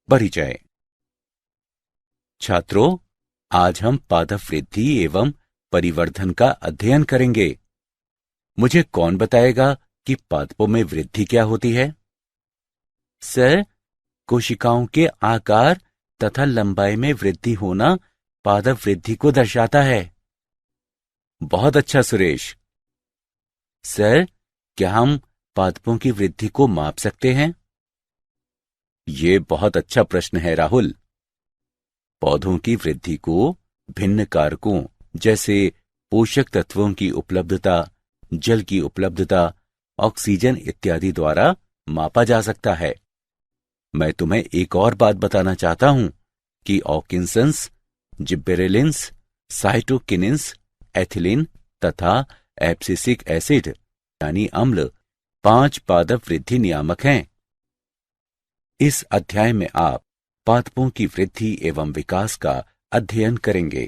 परिचय। छात्रों, आज हम पादप वृद्धि एवं परिवर्धन का अध्ययन करेंगे। मुझे कौन बताएगा कि पादपों में वृद्धि क्या होती है? सर, कोशिकाओं के आकार तथा लंबाई में वृद्धि होना पादप वृद्धि को दर्शाता है। बहुत अच्छा सुरेश। सर, क्या हम पादपों की वृद्धि को माप सकते हैं? ये बहुत अच्छा प्रश्न है राहुल। पौधों की वृद्धि को भिन्न कारकों जैसे पोषक तत्वों की उपलब्धता, जल की उपलब्धता, ऑक्सीजन इत्यादि द्वारा मापा जा सकता है। मैं तुम्हें एक और बात बताना चाहता हूं कि ऑकिंसंस, जिब्बेरेलिन्स, साइटोकिनिन्स, एथिलीन तथा एब्सिसिक एसिड यानी अम्ल 5 पादप वृद्धि नियामक हैं। इस अध्याय में आप पादपों की वृद्धि एवं विकास का अध्ययन करेंगे।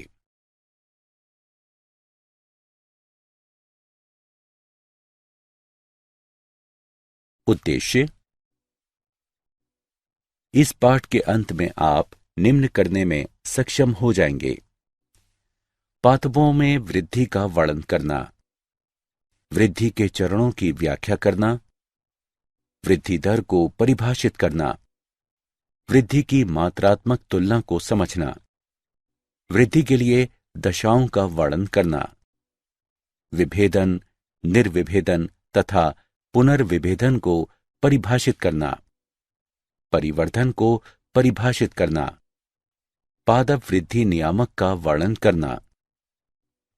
उद्देश्य। इस पाठ के अंत में आप निम्न करने में सक्षम हो जाएंगे। पादपों में वृद्धि का वर्णन करना, वृद्धि के चरणों की व्याख्या करना, वृद्धि दर को परिभाषित करना, वृद्धि की मात्रात्मक तुलना को समझना, वृद्धि के लिए दशाओं का वर्णन करना, विभेदन, निर्विभेदन तथा पुनर्विभेदन को परिभाषित करना, परिवर्धन को परिभाषित करना, पादप वृद्धि नियामक का वर्णन करना,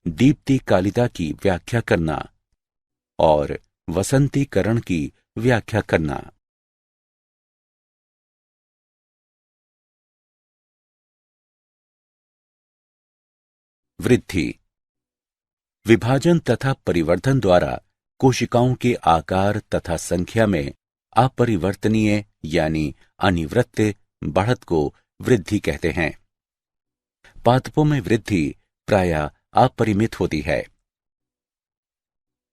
दीप्तिकालिता की व्याख्या करना और वसंतीकरण की व्याख्या करना। वृद्धि। विभाजन तथा परिवर्धन द्वारा कोशिकाओं के आकार तथा संख्या में अपरिवर्तनीय यानी अनिवृत्त बढ़त को वृद्धि कहते हैं। पादपों में वृद्धि प्रायः अपरिमित होती है।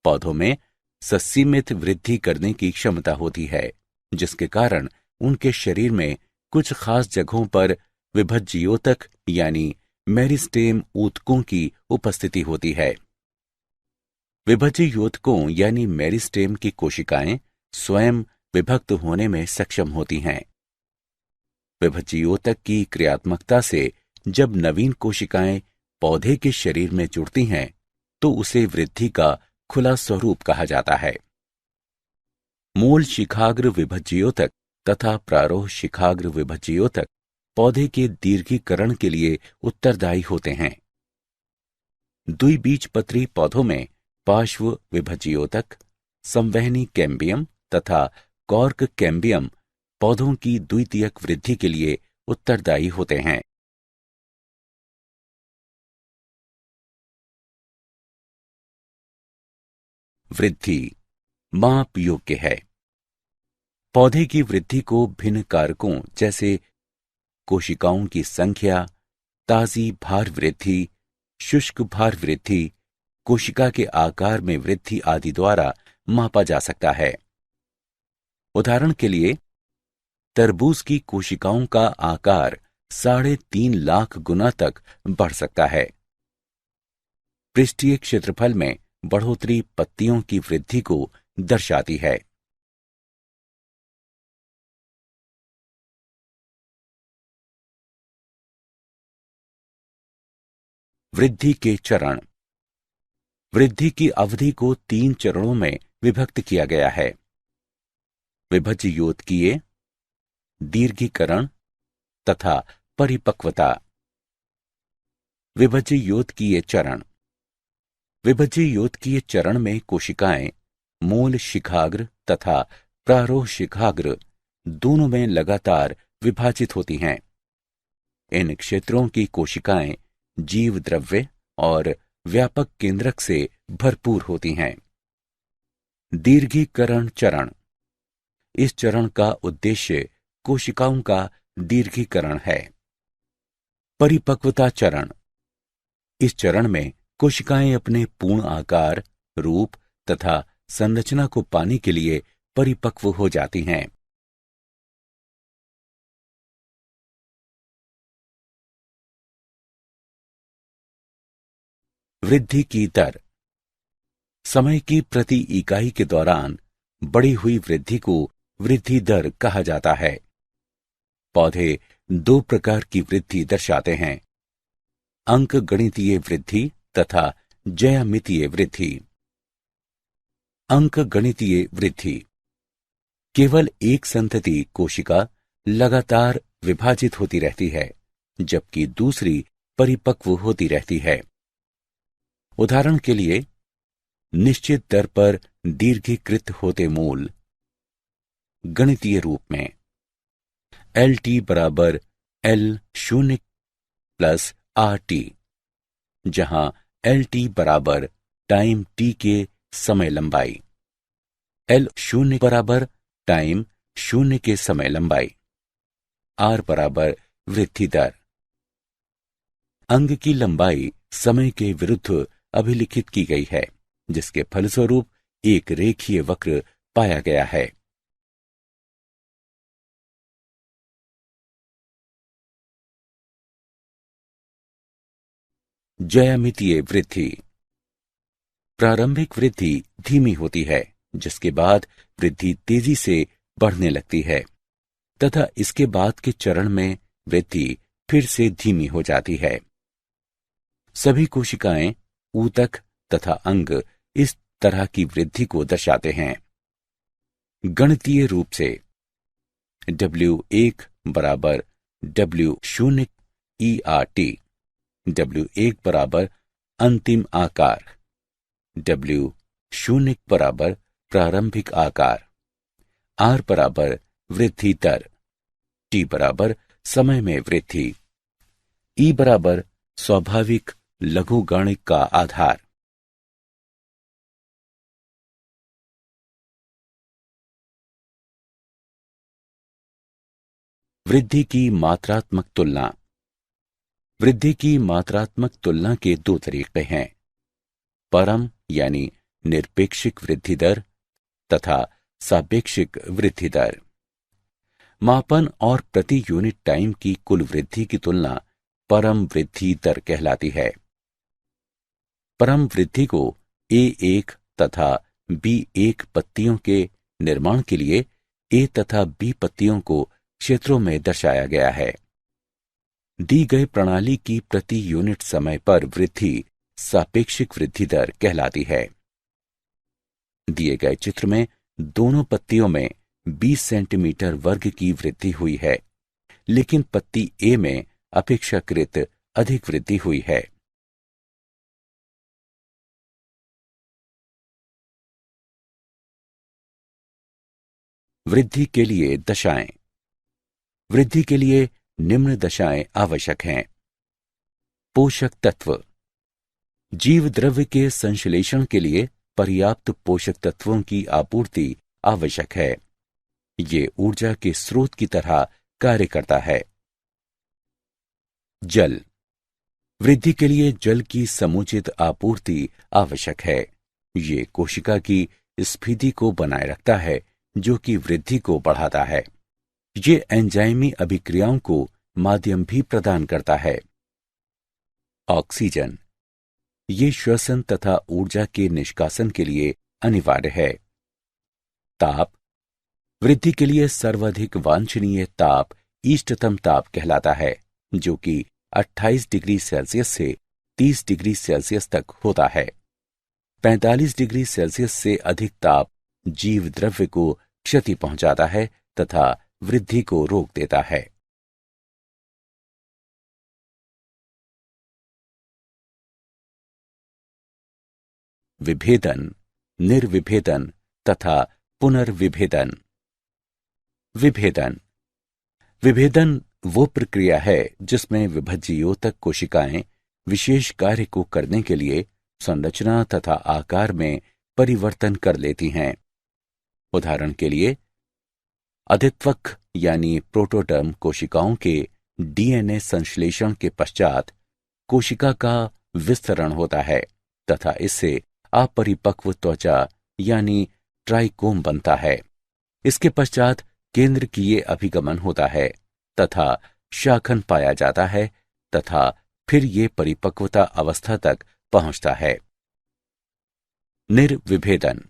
पौधों में ससीमित वृद्धि करने की क्षमता होती है, जिसके कारण उनके शरीर में कुछ खास जगहों पर विभज्योतक यानी मेरिस्टेम ऊतकों की उपस्थिति होती है। विभज्योतकों यानी मेरिस्टेम की कोशिकाएं स्वयं विभक्त होने में सक्षम होती हैं। विभज्योतक की क्रियात्मकता से जब नवीन कोशिकाएं पौधे के शरीर में जुड़ती हैं, तो उसे वृद्धि का खुला स्वरूप कहा जाता है। मूल शिखाग्र विभज्योतक तथा प्रारोह शिखाग्र विभज्योतक पौधे के दीर्घीकरण के लिए उत्तरदायी होते हैं। द्विबीजपत्री पौधों में पार्श्व विभज्योतक, संवहनी कैम्बियम तथा कॉर्क कैम्बियम पौधों की द्वितीयक वृद्धि के लिए उत्तरदायी होते हैं। वृद्धि माप योग्य है। पौधे की वृद्धि को भिन्न कारकों जैसे कोशिकाओं की संख्या, ताजी भार वृद्धि, शुष्क भार वृद्धि, कोशिका के आकार में वृद्धि आदि द्वारा मापा जा सकता है। उदाहरण के लिए, तरबूज की कोशिकाओं का आकार 3.5 लाख गुना तक बढ़ सकता है। पृष्ठीय क्षेत्रफल में बढ़ोतरी पत्तियों की वृद्धि को दर्शाती है। वृद्धि के चरण। वृद्धि की अवधि को 3 चरणों में विभक्त किया गया है। विभज्योतकीय, दीर्घीकरण तथा परिपक्वता। विभज्योतकीय चरण। विभज्योतकीय चरण में कोशिकाएं मूल शिखाग्र तथा प्रारोह शिखाग्र दोनों में लगातार विभाजित होती हैं। इन क्षेत्रों की कोशिकाएं जीव द्रव्य और व्यापक केंद्रक से भरपूर होती हैं। दीर्घीकरण चरण। इस चरण का उद्देश्य कोशिकाओं का दीर्घीकरण है। परिपक्वता चरण। इस चरण में कोशिकाएं अपने पूर्ण आकार, रूप तथा संरचना को पाने के लिए परिपक्व हो जाती हैं। वृद्धि की दर। समय की प्रति इकाई के दौरान बढ़ी हुई वृद्धि को वृद्धि दर कहा जाता है। पौधे दो प्रकार की वृद्धि दर्शाते हैं, अंकगणितीय वृद्धि तथा ज्यामितीय वृद्धि। अंकगणितीय वृद्धि। केवल एक संतति कोशिका लगातार विभाजित होती रहती है, जबकि दूसरी परिपक्व होती रहती है। उदाहरण के लिए, निश्चित दर पर दीर्घीकृत होते मूल गणितीय रूप में LT बराबर L0 प्लस RT, जहां LT बराबर टाइम T के समय लंबाई, L0 बराबर टाइम 0 के समय लंबाई, R बराबर वृद्धि दर। अंग की लंबाई समय के विरुद्ध अभिलिखित की गई है, जिसके फलस्वरूप एक रेखीय वक्र पाया गया है। ज्यामितीय वृद्धि। प्रारंभिक वृद्धि धीमी होती है, जिसके बाद वृद्धि तेजी से बढ़ने लगती है तथा इसके बाद के चरण में वृद्धि फिर से धीमी हो जाती है। सभी कोशिकाएं, ऊतक तथा अंग इस तरह की वृद्धि को दर्शाते हैं। गणितीय रूप से W1 बराबर W0 ERT, W1 बराबर अंतिम आकार, W0 बराबर प्रारंभिक आकार, R बराबर वृद्धि दर, T बराबर समय में वृद्धि, E बराबर स्वाभाविक लघुगणित का आधार। वृद्धि की मात्रात्मक तुलना। वृद्धि की मात्रात्मक तुलना के दो तरीके हैं, परम यानी निरपेक्षिक वृद्धि दर तथा सापेक्षिक वृद्धि दर। मापन और प्रति यूनिट टाइम की कुल वृद्धि की तुलना परम वृद्धि दर कहलाती है। परम वृद्धि को A1 तथा B1 पत्तियों के निर्माण के लिए A तथा B पत्तियों को क्षेत्रों में दर्शाया गया है। दी गई प्रणाली की प्रति यूनिट समय पर वृद्धि सापेक्षिक वृद्धि दर कहलाती है। दिए गए चित्र में दोनों पत्तियों में 20 सेंटीमीटर वर्ग की वृद्धि हुई है, लेकिन पत्ती A में अपेक्षाकृत अधिक वृद्धि हुई है। वृद्धि के लिए दशाएं। वृद्धि के लिए निम्न दशाएं आवश्यक हैं। पोषक तत्व। जीव द्रव्य के संश्लेषण के लिए पर्याप्त पोषक तत्वों की आपूर्ति आवश्यक है। ये ऊर्जा के स्रोत की तरह कार्य करता है। जल। वृद्धि के लिए जल की समुचित आपूर्ति आवश्यक है। ये कोशिका की स्फीति को बनाए रखता है, जो कि वृद्धि को बढ़ाता है। ये एंजाइमी अभिक्रियाओं को माध्यम भी प्रदान करता है। ऑक्सीजन। ये श्वसन तथा ऊर्जा के निष्कासन के लिए अनिवार्य है। ताप। वृद्धि के लिए सर्वाधिक वांछनीय ताप इष्टतम ताप कहलाता है, जो कि 28 डिग्री सेल्सियस से 30 डिग्री सेल्सियस तक होता है। 45 डिग्री सेल्सियस से अधिक ताप जीव द्रव्य को क्षति पहुंचाता है तथा वृद्धि को रोक देता है। विभेदन, निर्विभेदन तथा पुनर्विभेदन। विभेदन। विभेदन वो प्रक्रिया है जिसमें विभज्ययोतक कोशिकाएं विशेष कार्य को करने के लिए संरचना तथा आकार में परिवर्तन कर लेती हैं। उदाहरण के लिए, अधित्वक यानी प्रोटोटर्म कोशिकाओं के DNA संश्लेषण के पश्चात कोशिका का विस्तरण होता है तथा इससे अपरिपक्व त्वचा यानी ट्राइकोम बनता है। इसके पश्चात केंद्रकीय अभिगमन होता है तथा शाखन पाया जाता है तथा फिर ये परिपक्वता अवस्था तक पहुंचता है। निर्विभेदन।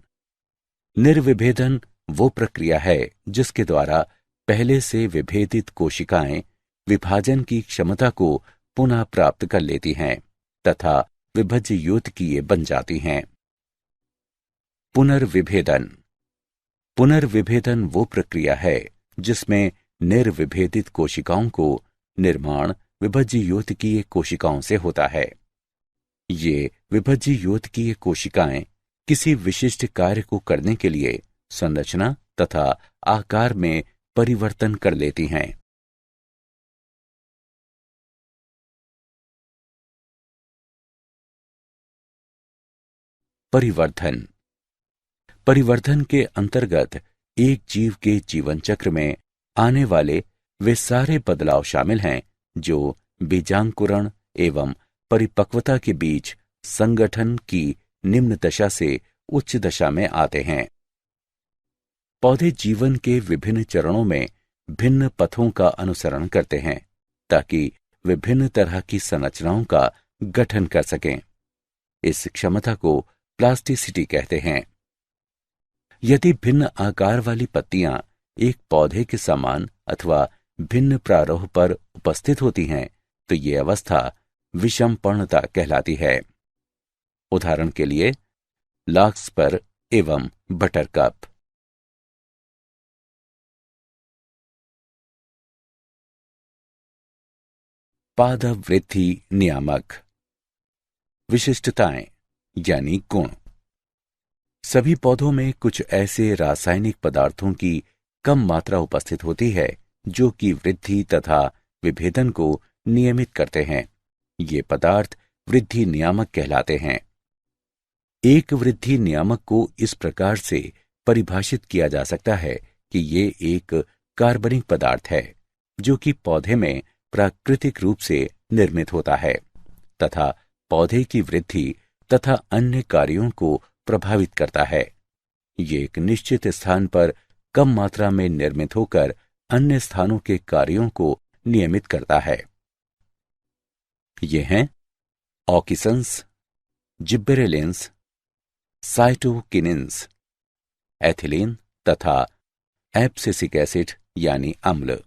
निर्विभेदन वो प्रक्रिया है जिसके द्वारा पहले से विभेदित कोशिकाएं विभाजन की क्षमता को पुनः प्राप्त कर लेती हैं तथा विभज्य योतकीय बन जाती हैं। पुनर्विभेदन। पुनर्विभेदन वो प्रक्रिया है जिसमें निर्विभेदित कोशिकाओं को निर्माण विभज्य योतकीय कोशिकाओं से होता है। ये विभज्य योतकीय कोशिकाएं किसी विशिष्ट कार्य को करने के लिए संरचना तथा आकार में परिवर्तन कर लेती हैं। परिवर्धन। परिवर्धन के अंतर्गत एक जीव के जीवन चक्र में आने वाले वे सारे बदलाव शामिल हैं जो बीजांकुरण एवं परिपक्वता के बीच संगठन की निम्न दशा से उच्च दशा में आते हैं। पौधे जीवन के विभिन्न चरणों में भिन्न पथों का अनुसरण करते हैं ताकि विभिन्न तरह की संरचनाओं का गठन कर सकें। इस क्षमता को प्लास्टिसिटी कहते हैं। यदि भिन्न आकार वाली पत्तियां एक पौधे के समान अथवा भिन्न प्रारूप पर उपस्थित होती हैं तो ये अवस्था विषमपर्णता कहलाती है। उदाहरण के लिए लार्कस्पर एवं बटरकप। पादप वृद्धि नियामक। विशिष्टताएं यानी गुण। सभी पौधों में कुछ ऐसे रासायनिक पदार्थों की कम मात्रा उपस्थित होती है जो कि वृद्धि तथा विभेदन को नियमित करते हैं। ये पदार्थ वृद्धि नियामक कहलाते हैं। एक वृद्धि नियामक को इस प्रकार से परिभाषित किया जा सकता है कि ये एक कार्बनिक पदार्थ है जो कि पौधे में प्राकृतिक रूप से निर्मित होता है तथा पौधे की वृद्धि तथा अन्य कार्यों को प्रभावित करता है। ये एक निश्चित स्थान पर कम मात्रा में निर्मित होकर अन्य स्थानों के कार्यों को नियमित करता है। ये हैं ऑकिसंस, जिब्बेरेलिन्स, साइटोकिनिन्स, एथिलीन तथा एब्सिसिक एसिड यानी अम्ल।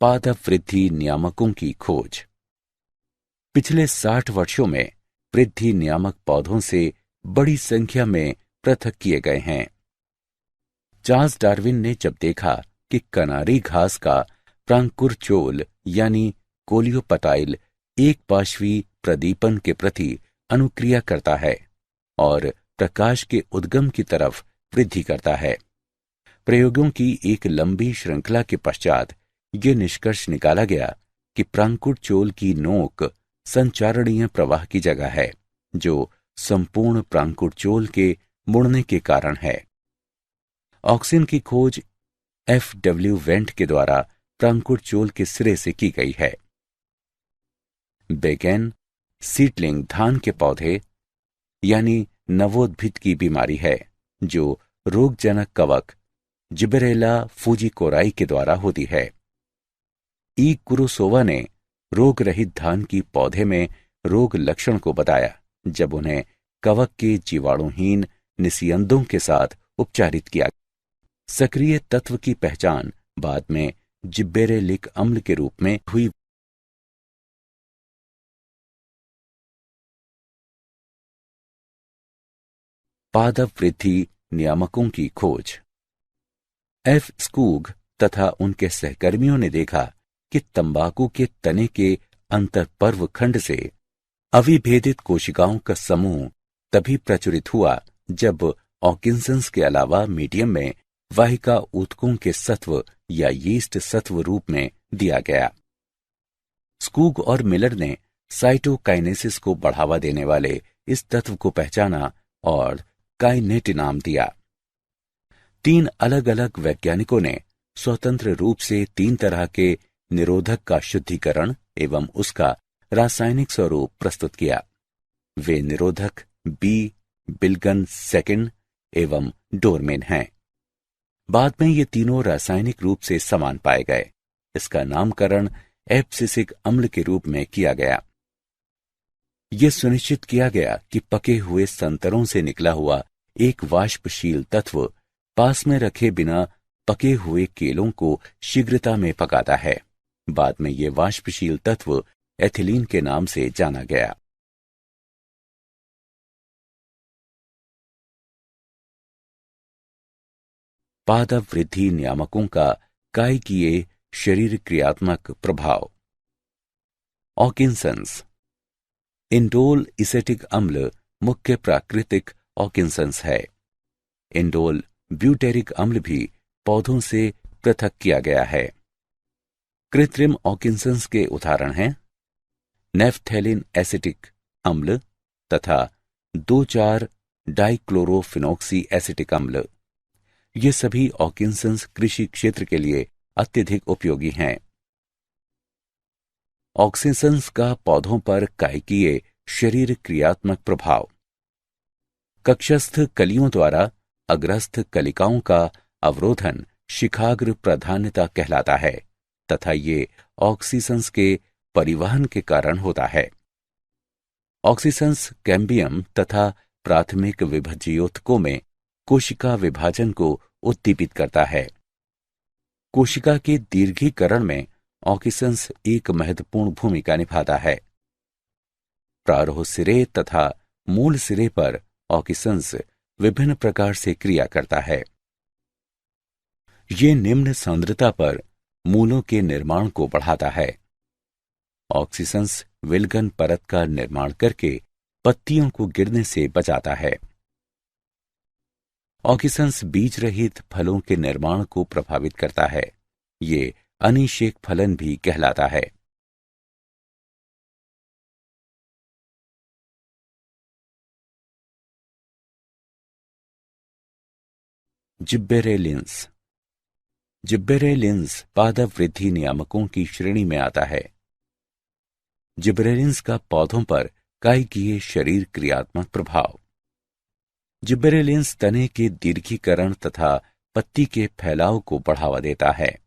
पादप वृद्धि नियामकों की खोज। पिछले 60 वर्षों में वृद्धि नियामक पौधों से बड़ी संख्या में पृथक किए गए हैं। चार्ल्स डार्विन ने जब देखा कि कनारी घास का प्रांकुरचोल यानी कोलियोपटाइल एक पार्श्वी प्रदीपन के प्रति अनुक्रिया करता है और प्रकाश के उद्गम की तरफ वृद्धि करता है, प्रयोगों की एक लंबी श्रृंखला के पश्चात ये निष्कर्ष निकाला गया कि प्रांकुरचोल की नोक संचारणीय प्रवाह की जगह है जो संपूर्ण प्रांकुरचोल के मुड़ने के कारण है। ऑक्सिन की खोज F.W. वेंट के द्वारा प्रांकुरचोल के सिरे से की गई है। बेगेन सीडलिंग धान के पौधे यानी नवोद्भिद की बीमारी है जो रोगजनक कवक जिबरेला फूजिकोराई के द्वारा होती है। ई कुरुसोवा ने रोग रहित धान की पौधे में रोग लक्षण को बताया जब उन्हें कवक के जीवाणुहीन निसियंदों के साथ उपचारित किया। सक्रिय तत्व की पहचान बाद में जिब्बेरेलिक अम्ल के रूप में हुई। पादप वृद्धि नियामकों की खोज। एफ स्कूग तथा उनके सहकर्मियों ने देखा कि तंबाकू के तने के अंतःपर्व खंड से अविभेदित कोशिकाओं का समूह तभी प्रचुरित हुआ जब ऑकिंसंस के अलावा मीडियम में वाहिका ऊतकों के सत्व या यीस्ट सत्व रूप में दिया गया। स्कूग और मिलर ने साइटोकाइनेसिस को बढ़ावा देने वाले इस तत्व को पहचाना और काइनेट नाम दिया। 3 अलग अलग वैज्ञानिकों ने स्वतंत्र रूप से 3 तरह के निरोधक का शुद्धिकरण एवं उसका रासायनिक स्वरूप प्रस्तुत किया। वे निरोधक बी, बिल्गन सेकंड एवं डोरमेन हैं। बाद में ये तीनों रासायनिक रूप से समान पाए गए इसका नामकरण एब्सिसिक अम्ल के रूप में किया गया। यह सुनिश्चित किया गया कि पके हुए संतरों से निकला हुआ एक वाष्पशील तत्व पास में रखे बिना पके हुए केलों को शीघ्रता में पकाता है। बाद में यह वाष्पशील तत्व एथिलीन के नाम से जाना गया। पादप वृद्धि नियामकों का कायकीय शरीर क्रियात्मक प्रभाव। ऑकिंसंस। इंडोल इसेटिक अम्ल मुख्य प्राकृतिक ऑकिंसंस है। इंडोल ब्यूटेरिक अम्ल भी पौधों से पृथक किया गया है। कृत्रिम ऑकिंसंस के उदाहरण हैं नेफ्थैलिन एसिटिक अम्ल तथा 2,4 डाइक्लोरोफिनॉक्सी एसिटिक अम्ल। ये सभी ऑकिंसंस कृषि क्षेत्र के लिए अत्यधिक उपयोगी हैं। ऑक्सीसंस का पौधों पर कायकीय शरीर क्रियात्मक प्रभाव। कक्षस्थ कलियों द्वारा अग्रस्थ कलिकाओं का अवरोधन शिखाग्र प्राधान्यता कहलाता है तथा ये ऑक्सीसंस के परिवहन के कारण होता है। ऑक्सीसंस कैम्बियम तथा प्राथमिक विभज्योतकों में कोशिका विभाजन को उद्दीपित करता है। कोशिका के दीर्घीकरण में ऑक्सीसंस एक महत्वपूर्ण भूमिका निभाता है। प्रारोह सिरे तथा मूल सिरे पर ऑक्सीसंस विभिन्न प्रकार से क्रिया करता है। ये निम्न सांद्रता पर मूलों के निर्माण को बढ़ाता है। ऑक्सीसंस विलगन परत का निर्माण करके पत्तियों को गिरने से बचाता है। ऑक्सीसंस बीज रहित फलों के निर्माण को प्रभावित करता है। ये अनिषेक फलन भी कहलाता है। जिब्बेरेलिंस। जिब्बेरेलिंस पादप वृद्धि नियामकों की श्रेणी में आता है। जिब्बेरेलिंस का पौधों पर कायकीय शरीर क्रियात्मक प्रभाव। जिब्बेरेलिंस तने के दीर्घीकरण तथा पत्ती के फैलाव को बढ़ावा देता है,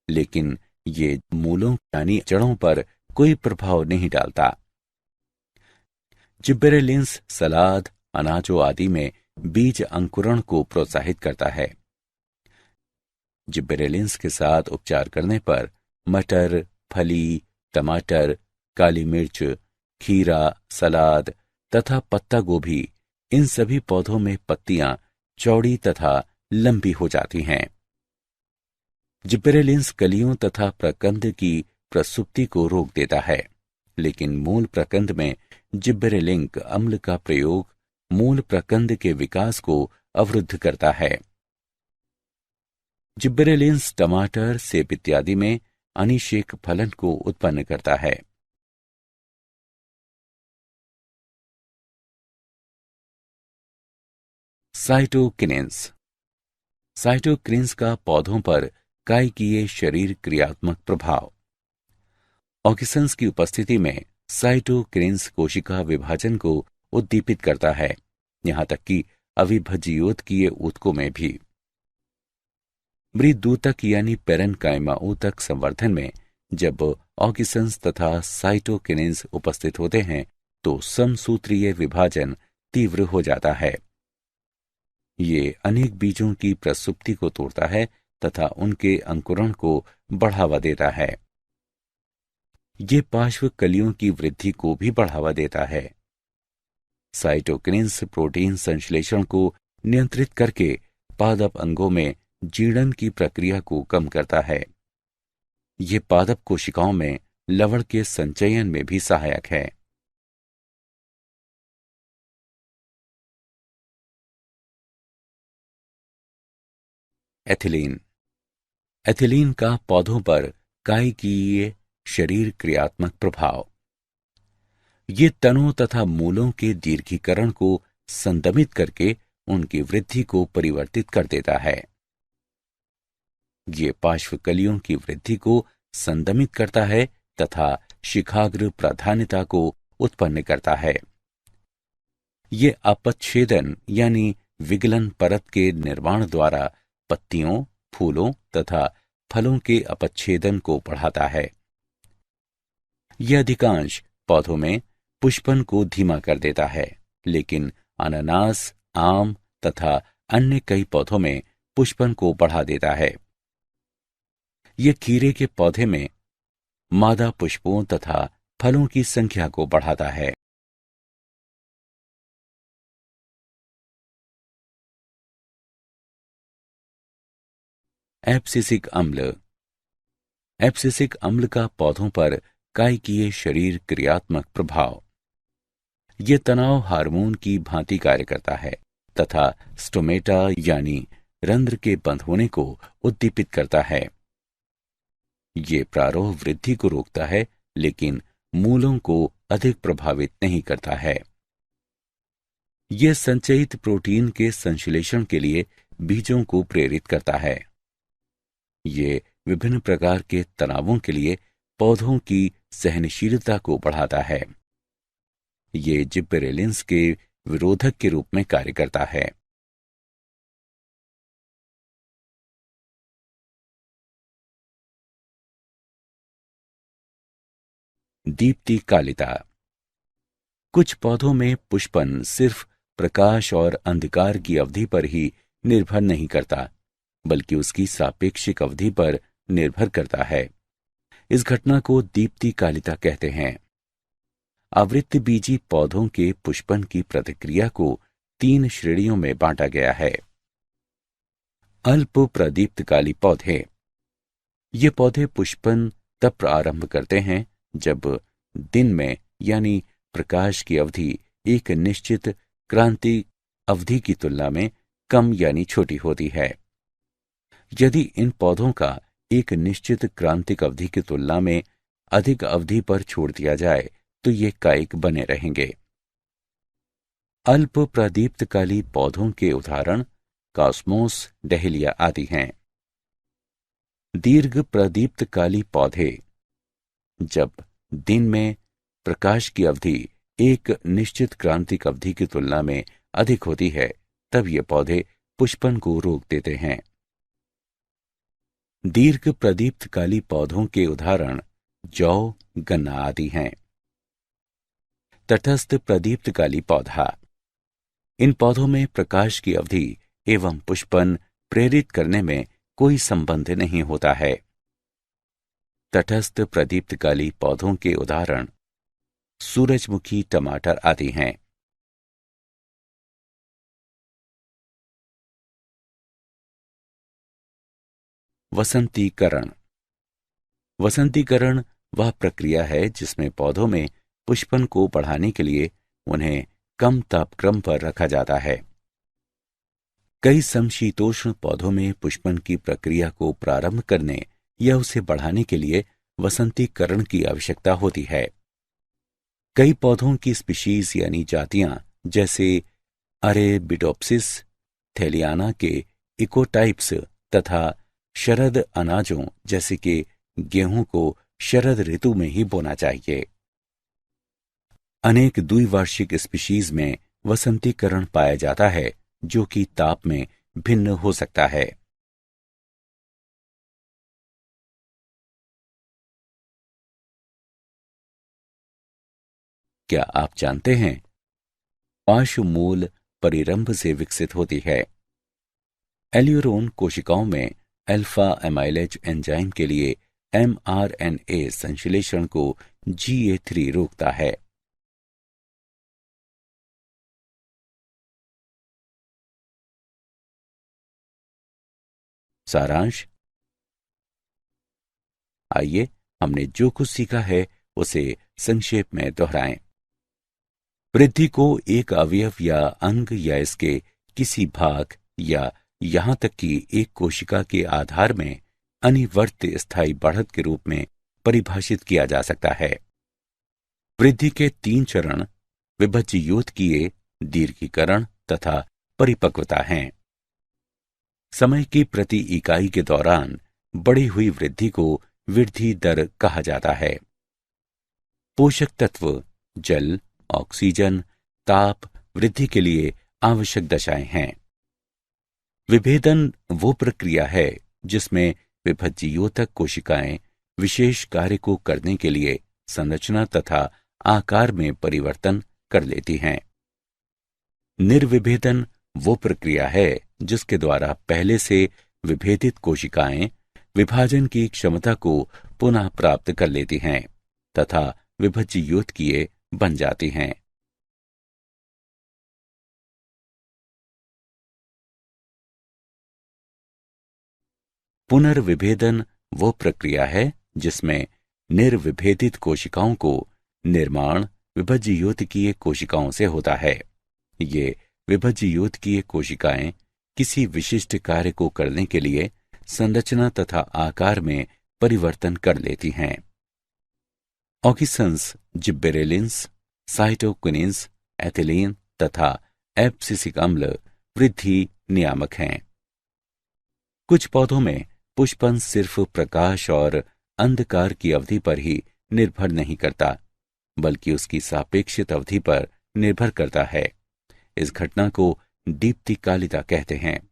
लेकिन ये मूलों यानी जड़ों पर कोई प्रभाव नहीं डालता। जिब्बेरेलिंस सलाद, अनाजों आदि में बीज अंकुरण को प्रोत्साहित करता है। जिब्बेरेलिंस के साथ उपचार करने पर मटर, फली, टमाटर, काली मिर्च, खीरा, सलाद तथा पत्ता गोभी, इन सभी पौधों में पत्तियां चौड़ी तथा लंबी हो जाती हैं। जिब्बेरेलिंस कलियों तथा प्रकंद की प्रसुप्ति को रोक देता है, लेकिन मूल प्रकंद में जिब्बेरेलिंक अम्ल का प्रयोग मूल प्रकंद के विकास को अवरुद्ध करता है। जिब्बेरेलिंस टमाटर, सेब इत्यादि में अनिषेक फलन को उत्पन्न करता है। साइटोकिनेंस। साइटोकिनेंस का पौधों पर कायकीय शरीर क्रियात्मक प्रभाव। ऑक्सीसंस की उपस्थिति में साइटोकिनेंस कोशिका विभाजन को उद्दीपित करता है, यहां तक कि अविभज्योतकीय ऊतकों में भी। मृदूतक यानी पेरेन्काइमा ऊतक संवर्धन में जब ऑक्सीसंस तथा साइटोकिनेंस उपस्थित होते हैं तो समसूत्रीय विभाजन तीव्र हो जाता है। ये अनेक बीजों की प्रसुप्ति को तोड़ता है तथा उनके अंकुरण को बढ़ावा देता है। ये पार्श्व कलियों की वृद्धि को भी बढ़ावा देता है। साइटोकिनेंस प्रोटीन संश्लेषण को नियंत्रित करके पादप अंगों में जीर्ण की प्रक्रिया को कम करता है। ये पादप कोशिकाओं में लवण के संचयन में भी सहायक है। एथिलीन। एथिलीन का पौधों पर कायकीय शरीर क्रियात्मक प्रभाव। ये तनों तथा मूलों के दीर्घीकरण को संदमित करके उनकी वृद्धि को परिवर्तित कर देता है। ये पार्श्व कलियों की वृद्धि को संदमित करता है तथा शिखाग्र प्राधान्यता को उत्पन्न करता है। ये अपच्छेदन यानी विगलन परत के निर्माण द्वारा पत्तियों, फूलों तथा फलों के अपच्छेदन को बढ़ाता है। यह अधिकांश पौधों में पुष्पन को धीमा कर देता है, लेकिन अनानास, आम तथा अन्य कई पौधों में पुष्पन को बढ़ा देता है। यह खीरे के पौधे में मादा पुष्पों तथा फलों की संख्या को बढ़ाता है। एब्सिसिक अम्ल। एब्सिसिक अम्ल का पौधों पर कायकीय शरीर क्रियात्मक प्रभाव। यह तनाव हार्मोन की भांति कार्य करता है तथा स्टोमेटा यानी रंध्र के बंद होने को उद्दीपित करता है। ये प्रारोह वृद्धि को रोकता है, लेकिन मूलों को अधिक प्रभावित नहीं करता है। यह संचयित प्रोटीन के संश्लेषण के लिए बीजों को प्रेरित करता है। ये विभिन्न प्रकार के तनावों के लिए पौधों की सहनशीलता को बढ़ाता है। ये जिब्बेरेलिंस के विरोधक के रूप में कार्य करता है। दीप्ति कालिता। कुछ पौधों में पुष्पन सिर्फ प्रकाश और अंधकार की अवधि पर ही निर्भर नहीं करता, बल्कि उसकी सापेक्षिक अवधि पर निर्भर करता है। इस घटना को दीप्ति कालिता कहते हैं। आवृत्त बीजी पौधों के पुष्पन की प्रतिक्रिया को 3 श्रेणियों में बांटा गया है। अल्प प्रदीप्तकाली पौधे। ये पौधे पुष्पन तब प्रारंभ करते हैं जब दिन में यानी प्रकाश की अवधि एक निश्चित क्रांति अवधि की तुलना में कम यानी छोटी होती है। यदि इन पौधों का एक निश्चित क्रांतिक अवधि की तुलना में अधिक अवधि पर छोड़ दिया जाए तो ये कायिक बने रहेंगे। अल्प प्रदीप्तकाली पौधों के उदाहरण कॉस्मोस, डहेलिया आदि हैं। दीर्घ प्रदीप्तकाली पौधे। जब दिन में प्रकाश की अवधि एक निश्चित क्रांतिक अवधि की तुलना में अधिक होती है, तब ये पौधे पुष्पन को रोक देते हैं। दीर्घ प्रदीप्तकाली पौधों के उदाहरण जौ, गन्ना आदि हैं। तटस्थ प्रदीप्तकाली पौधा। इन पौधों में प्रकाश की अवधि एवं पुष्पन प्रेरित करने में कोई संबंध नहीं होता है। तटस्थ प्रदीप्तकाली पौधों के उदाहरण सूरजमुखी, टमाटर आदि हैं। वसंतीकरण। वसंतीकरण वह प्रक्रिया है जिसमें पौधों में पुष्पन को बढ़ाने के लिए उन्हें कम तापक्रम पर रखा जाता है। कई समशीतोष्ण पौधों में पुष्पन की प्रक्रिया को प्रारंभ करने या उसे बढ़ाने के लिए वसंतीकरण की आवश्यकता होती है। कई पौधों की स्पीशीज यानी जातियां जैसे अरेबिडोप्सिस, थेलियाना के इकोटाइप्स तथा शरद अनाजों जैसे कि गेहूं को शरद ऋतु में ही बोना चाहिए। अनेक द्विवार्षिक स्पीशीज में वसंतीकरण पाया जाता है, जो कि ताप में भिन्न हो सकता है। क्या आप जानते हैं पार्श्व मूल परिरंभ से विकसित होती है। एल्यूरोन कोशिकाओं में अल्फा एमाइलेज एंजाइम के लिए mRNA संश्लेषण को GA3 रोकता है। सारांश। आइए हमने जो कुछ सीखा है उसे संक्षेप में दोहराएं। वृद्धि को एक अवयव या अंग या इसके किसी भाग या यहां तक कि एक कोशिका के आधार में अनिवर्त स्थायी बढ़त के रूप में परिभाषित किया जा सकता है। वृद्धि के 3 चरण विभज्ययोतकीय, दीर्घीकरण तथा परिपक्वता हैं। समय की प्रति इकाई के दौरान बढ़ी हुई वृद्धि को वृद्धि दर कहा जाता है। पोषक तत्व जल, ऑक्सीजन, ताप वृद्धि के लिए आवश्यक दशाएं हैं। विभेदन वो प्रक्रिया है जिसमें विभज्ययोतक कोशिकाएं विशेष कार्य को करने के लिए संरचना तथा आकार में परिवर्तन कर लेती हैं। निर्विभेदन वो प्रक्रिया है जिसके द्वारा पहले से विभेदित कोशिकाएं विभाजन की क्षमता को पुनः प्राप्त कर लेती हैं तथा विभज्ययोतकीय बन जाती हैं। पुनर्विभेदन वो प्रक्रिया है जिसमें निर्विभेदित कोशिकाओं को निर्माण विभज्ययोतकीय कोशिकाओं से होता है। ये विभज्ययोतकीय कोशिकाएं किसी विशिष्ट कार्य को करने के लिए संरचना तथा आकार में परिवर्तन कर लेती हैं। ऑक्सीन्स, जिब्बेरेलिन्स, साइटोकिनिन्स, एथिलीन तथा एब्सिसिक अम्ल वृद्धि नियामक हैं। कुछ पौधों में पुष्पन सिर्फ प्रकाश और अंधकार की अवधि पर ही निर्भर नहीं करता, बल्कि उसकी सापेक्षित अवधि पर निर्भर करता है। इस घटना को दीप्तिकालिता कहते हैं।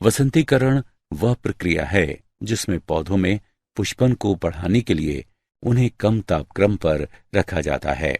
वसंतीकरण वह प्रक्रिया है जिसमें पौधों में पुष्पन को बढ़ाने के लिए उन्हें कम तापक्रम पर रखा जाता है।